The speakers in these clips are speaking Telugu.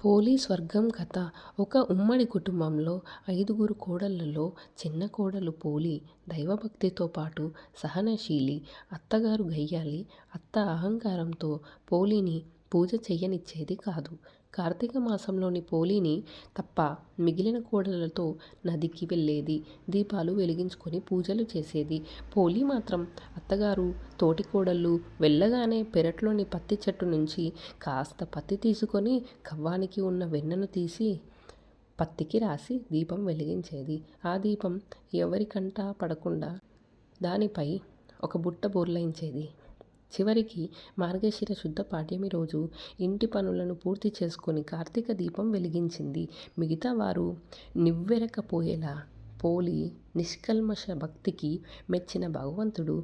పోలి స్వర్గం కథ. ఒక ఉమ్మడి కుటుంబంలో 5గురు కోడళ్లలో చిన్న కోడలు పోలి దైవభక్తితో పాటు సహనశీలి. అత్తగారు గయ్యాళి. అత్త అహంకారంతో పోలిని పూజ చెయ్యనిచ్చేది కాదు. కార్తీక మాసంలోని పోలిని తప్ప మిగిలిన కోడళ్లతో నదికి వెళ్ళేది. దీపాలు వెలిగించుకొని పూజలు చేసేది. పోలి మాత్రం అత్తగారు, తోటికోడళ్ళు వెళ్ళగానే పెరట్లోని పత్తి చెట్టు నుంచి కాస్త పత్తి తీసుకొని కవ్వానికి ఉన్న వెన్నను తీసి పత్తికి రాసి దీపం వెలిగించేది. ఆ దీపం ఎవరికంటా పడకుండా దానిపై ఒక బుట్ట బోర్లాయించేది. చివరికి మార్గశిర శుద్ధ పాడ్యమి రోజు ఇంటి పనులను పూర్తి చేసుకొని కార్తీక దీపం వెలిగించింది. మిగతా వారు నివ్వెరకపోయేలా. పోలి నిష్కల్మష భక్తికి మెచ్చిన భగవంతుడు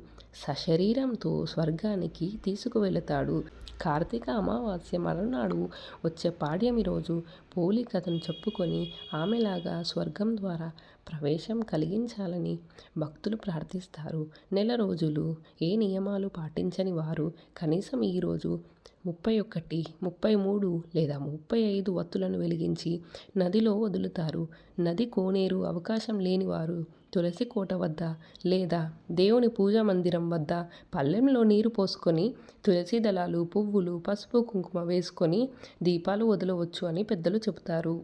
సశరీరంతో స్వర్గానికి తీసుకువెళతాడు. కార్తీక అమావాస్య మరునాడు వచ్చే పాడ్యమి రోజు పోలి కథను చెప్పుకొని ఆమెలాగా స్వర్గం ద్వారా ప్రవేశం కలిగించాలని భక్తులు ప్రార్థిస్తారు. నెల రోజులు ఏ నియమాలు పాటించని వారు కనీసం ఈరోజు 31, 33 లేదా 35 వత్తులను వెలిగించి నదిలో వదులుతారు. నది కోనేరు అవకాశం లేనివారు తులసి కోట వద్ద లేదా దేవుని పూజా మందిరం వద్ద పళ్ళెంలో నీరు పోసుకొని తులసి దళాలు, పువ్వులు, పసుపు, కుంకుమ వేసుకొని దీపాలు వదలవచ్చు అని పెద్దలు చెబుతారు.